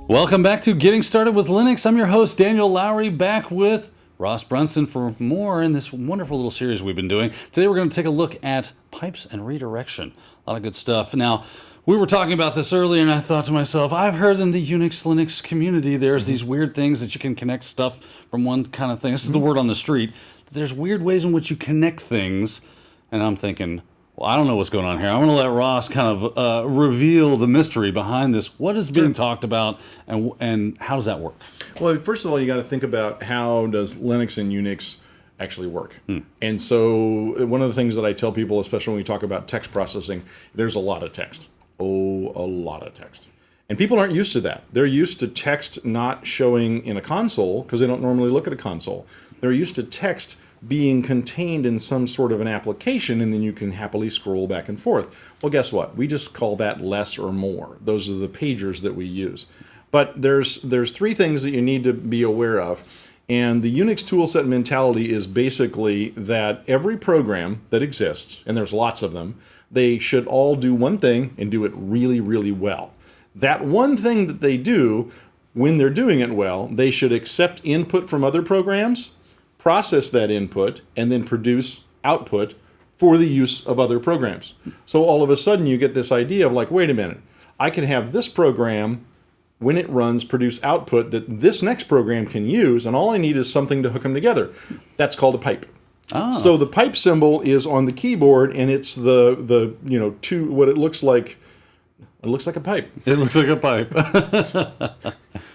Welcome back to Getting Started with Linux. I'm your host, Daniel Lowrie, back with Ross Brunson for more in this wonderful little series we've been doing. Today we're going to take a look at pipes and redirection. A lot of good stuff. Now, we were talking about this earlier, and I thought to myself, I've heard in the Unix Linux community there's these weird things that you can connect stuff from one kind of thing. This is the word on the street. There's weird ways in which you connect things, and I'm thinking, well, I don't know what's going on here. I'm going to let Ross kind of reveal the mystery behind this. What is being talked about, and how does that work? Well, first of all, you got to think about how does Linux and Unix actually work. And so one of the things that I tell people, especially when we talk about text processing, there's a lot of text. Oh, a lot of text. And people aren't used to that. They're used to text not showing in a console because they don't normally look at a console. They're used to text being contained in some sort of an application, and then you can happily scroll back and forth. Well, guess what? We just call that less or more. Those are the pagers that we use. But there's three things that you need to be aware of. And the Unix toolset mentality is basically that every program that exists, and there's lots of them, they should all do one thing and do it really, really well. That one thing that they do, when they're doing it well, they should accept input from other programs, process that input, and then produce output for the use of other programs. So all of a sudden you get this idea of like, wait a minute, I can have this program, when it runs, produce output that this next program can use, and all I need is something to hook them together. That's called a pipe. Oh. So the pipe symbol is on the keyboard, and it's the what it looks like. It looks like a pipe. It looks like a pipe.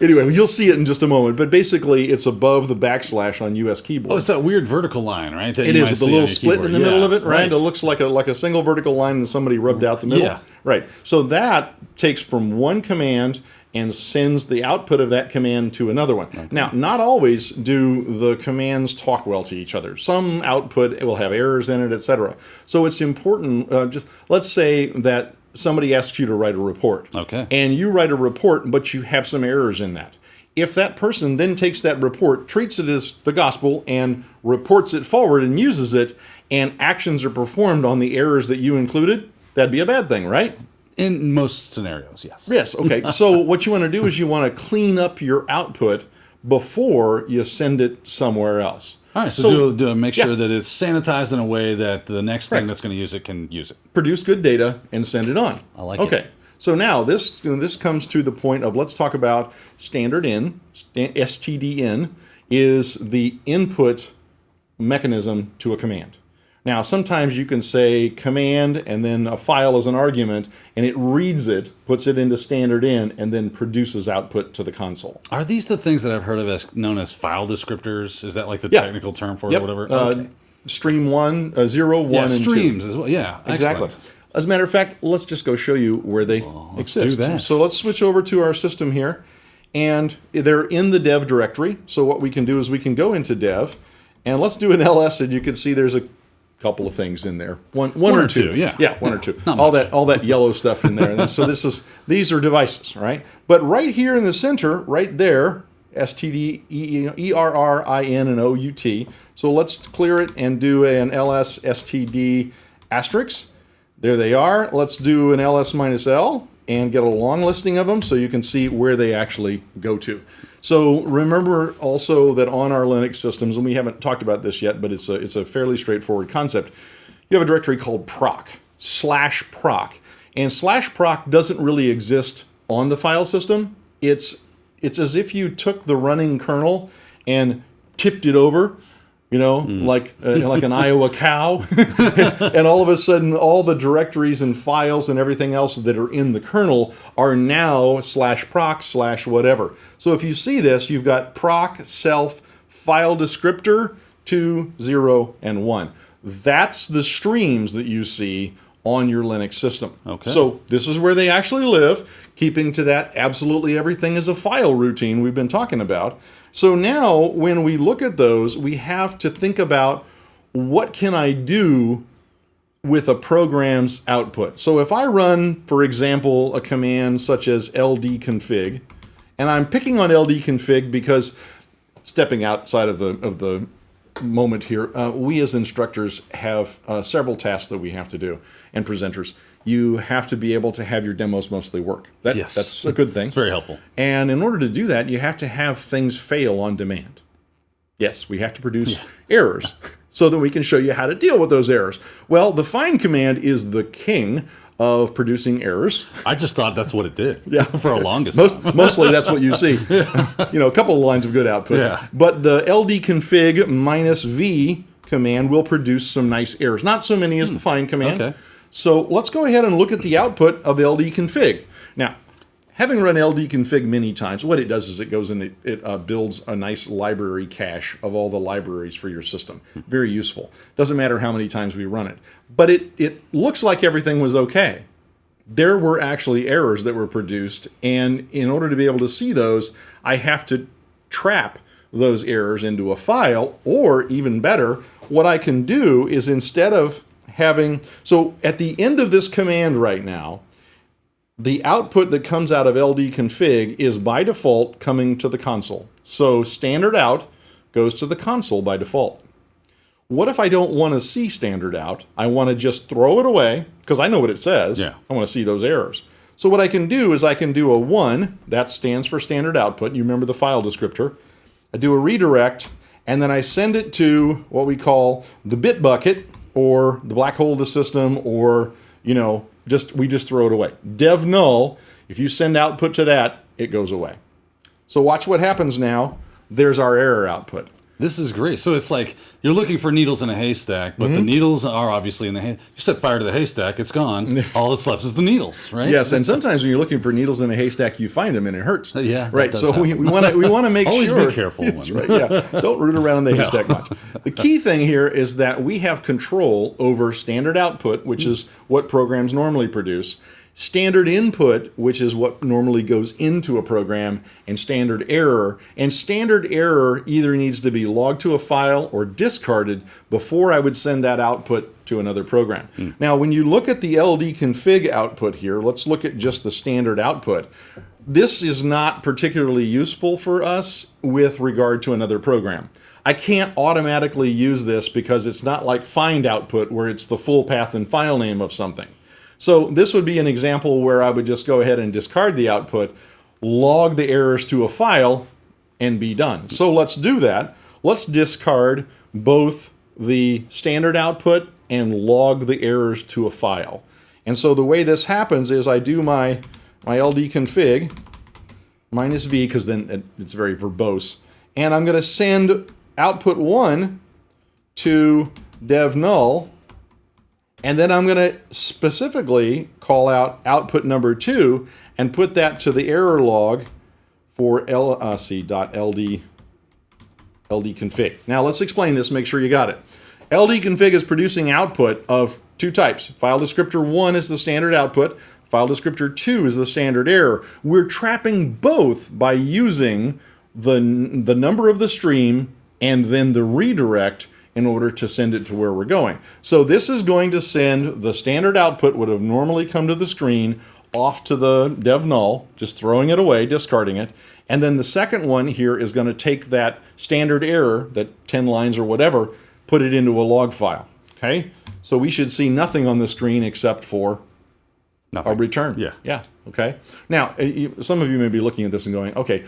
Anyway, you'll see it in just a moment. But basically, it's above the backslash on US keyboards. Oh, it's that weird vertical line, right? It is, with the little split in the middle of it, right? It looks like a single vertical line and somebody rubbed out the middle. Yeah. Right. So that takes from one command and sends the output of that command to another one. Okay. Now, not always do the commands talk well to each other. Some output will have errors in it, etc. So it's important, just let's say that somebody asks you to write a report. Okay. And you write a report, but you have some errors in that. If that person then takes that report, treats it as the gospel, and reports it forward and uses it, and actions are performed on the errors that you included, that'd be a bad thing, right? In most scenarios, yes. Yes, okay. So what you want to do is you want to clean up your output before you send it somewhere else. All right, so do make sure that it's sanitized in a way that the next thing that's going to use it can use it. Produce good data and send it on. I like it. Okay, so now this comes to the point of, let's talk about standard in. STDN is the input mechanism to a command. Now, sometimes you can say command and then a file as an argument, and it reads it, puts it into standard in, and then produces output to the console. Are these the things that I've heard of as known as file descriptors? Is that like the technical term for it or whatever? Okay. Stream 1, 0, 1, and 2. Streams as well. Yeah, exactly. Excellent. As a matter of fact, let's just go show you where they Let's exist. do that. So let's switch over to our system here, and they're in the dev directory. So what we can do is we can go into dev, and let's do an ls, and you can see there's a couple of things in there, one or two, one or two. All that yellow stuff in there. And so these are devices, right? But right here in the center, right there, STDERR So let's clear it and do an ls std asterisk. There they are. Let's do an ls -l and get a long listing of them so you can see where they actually go to. So remember also that on our Linux systems, and we haven't talked about this yet, but it's a fairly straightforward concept. You have a directory called proc, /proc. And /proc doesn't really exist on the file system. It's as if you took the running kernel and tipped it over, like an Iowa cow. And all of a sudden, all the directories and files and everything else that are in the kernel are now /proc/ whatever. So if you see this, you've got proc, self, file descriptor, 2, 0, and 1. That's the streams that you see on your Linux system. Okay. So this is where they actually live, keeping to that absolutely everything is a file routine we've been talking about. So now when we look at those, we have to think about what can I do with a program's output. So if I run, for example, a command such as ldconfig, and I'm picking on ldconfig because, stepping outside of the moment here, we as instructors have several tasks that we have to do, and presenters. you have to be able to have your demos mostly work. Yes. That's a good thing. It's very helpful. And in order to do that, you have to have things fail on demand. Yes, we have to produce errors so that we can show you how to deal with those errors. Well, the find command is the king of producing errors. I just thought that's what it did. Yeah. For a longest time. Mostly that's what you see. A couple of lines of good output. Yeah. But the ldconfig -v command will produce some nice errors. Not so many as the find command. Okay. So let's go ahead and look at the output of ldconfig. Now, having run ldconfig many times, what it does is it goes and it builds a nice library cache of all the libraries for your system. Very useful. Doesn't matter how many times we run it. But it looks like everything was okay. There were actually errors that were produced, and in order to be able to see those, I have to trap those errors into a file, or even better, what I can do is instead of having, so at the end of this command right now, the output that comes out of ldconfig is by default coming to the console. So standard out goes to the console by default. What if I don't want to see standard out? I want to just throw it away, because I know what it says. Yeah. I want to see those errors. So what I can do is I can do a 1, that stands for standard output. You remember the file descriptor. I do a redirect, and then I send it to what we call the bit bucket, or the black hole of the system, or, we just throw it away. Dev null, if you send output to that, it goes away. So watch what happens now. There's our error output. This is great. So it's like you're looking for needles in a haystack, but the needles are obviously in the haystack. You set fire to the haystack, it's gone. All that's left is the needles, right? Yes, and sometimes when you're looking for needles in a haystack, you find them and it hurts. Yeah, right. So we want to make Always sure. be careful. That's right. Yeah, don't root around in the haystack much. The key thing here is that we have control over standard output, which is what programs normally produce. Standard input, which is what normally goes into a program, and standard error. And standard error either needs to be logged to a file or discarded before I would send that output to another program. Now, when you look at the ldconfig output here, let's look at just the standard output. This is not particularly useful for us with regard to another program. I can't automatically use this because it's not like find output where it's the full path and file name of something. So this would be an example where I would just go ahead and discard the output, log the errors to a file, and be done. So let's do that. Let's discard both the standard output and log the errors to a file. And so the way this happens is I do my ldconfig -v, because then it's very verbose, and I'm going to send output 1 to dev null. And then I'm going to specifically call out output number 2 and put that to the error log for ldconfig. Now let's explain this, make sure you got it. ldconfig is producing output of 2 types. File descriptor 1 is the standard output. File descriptor 2 is the standard error. We're trapping both by using the number of the stream and then the redirect in order to send it to where we're going. So this is going to send the standard output would have normally come to the screen off to the dev null, just throwing it away, discarding it. And then the second one here is going to take that standard error, that 10 lines or whatever, put it into a log file. Okay? So we should see nothing on the screen except for a return. Yeah. Yeah. Okay. Now, some of you may be looking at this and going, okay,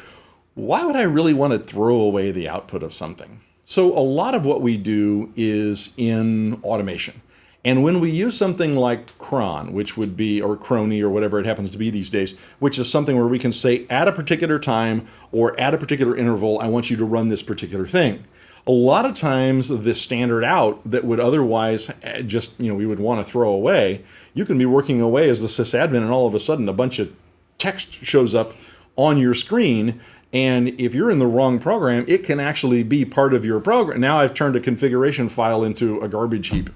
why would I really want to throw away the output of something? So a lot of what we do is in automation. And when we use something like cron, which would be, or crony, or whatever it happens to be these days, which is something where we can say at a particular time or at a particular interval, I want you to run this particular thing. A lot of times the standard out that would otherwise just, we would want to throw away, you can be working away as the sysadmin and all of a sudden a bunch of text shows up on your screen. And if you're in the wrong program, it can actually be part of your program. Now I've turned a configuration file into a garbage heap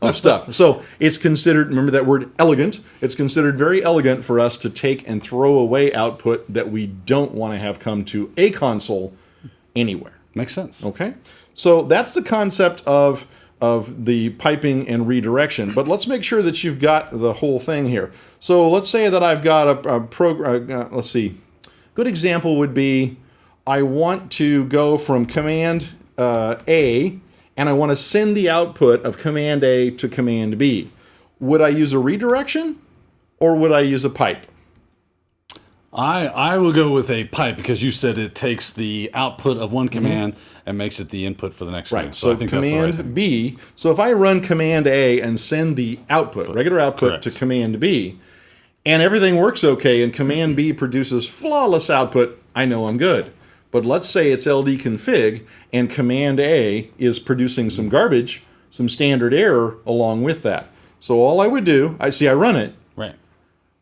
of stuff. So it's considered, remember that word elegant, it's considered very elegant for us to take and throw away output that we don't want to have come to a console anywhere. Makes sense. Okay? So that's the concept of the piping and redirection. But let's make sure that you've got the whole thing here. So let's say that I've got a program, let's see. Good example would be I want to go from command A and I want to send the output of command A to command B. would I use a redirection or would I use a pipe? I will go with a pipe because you said it takes the output of one command and makes it the input for the next command. So I think Command that's the right thing. B. So if I run Command A and send the output, regular output, Correct. to Command B, and everything works okay, and Command B produces flawless output, I know I'm good. But let's say it's LD config, and Command A is producing some garbage, some standard error along with that. So all I would do, I run it. Right.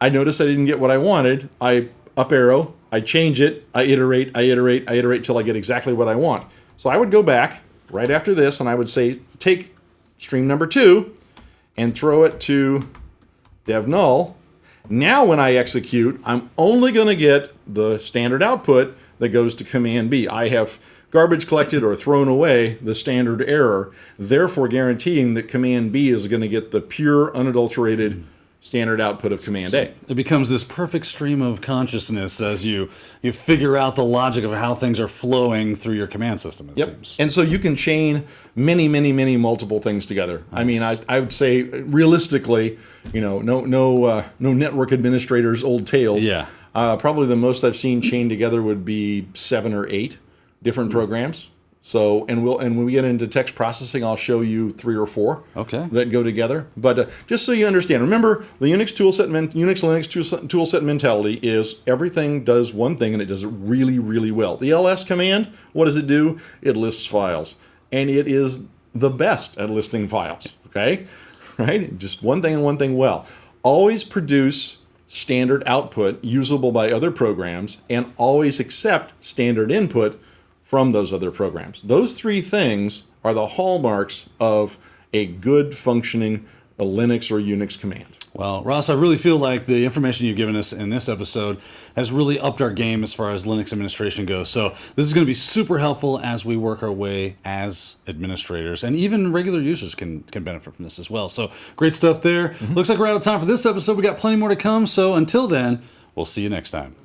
I notice I didn't get what I wanted. I up arrow, I change it, I iterate till I get exactly what I want. So I would go back right after this, and I would say, take stream number 2 and throw it to dev null. Now when I execute, I'm only going to get the standard output that goes to Command B. I have garbage collected or thrown away the standard error, therefore guaranteeing that Command B is going to get the pure, unadulterated standard output of Command A. It becomes this perfect stream of consciousness as you figure out the logic of how things are flowing through your command system, it seems. And so you can chain many, many, many multiple things together. Nice. I mean, I would say realistically, no network administrator's old tales. Yeah. Probably the most I've seen chained together would be 7 or 8 different programs. So, and when we get into text processing, I'll show you 3 or 4 that go together. But just so you understand, remember the Unix Linux toolset mentality is everything does one thing and it does it really, really well. The ls command, what does it do? It lists files, and it is the best at listing files. Okay, right? Just one thing and one thing well. Always produce standard output usable by other programs, and always accept standard input from those other programs. Those 3 things are the hallmarks of a good functioning Linux or Unix command. Well, Ross, I really feel like the information you've given us in this episode has really upped our game as far as Linux administration goes. So this is going to be super helpful as we work our way as administrators, and even regular users can benefit from this as well. So great stuff there. Looks like we're out of time for this episode. We got plenty more to come. So until then, we'll see you next time.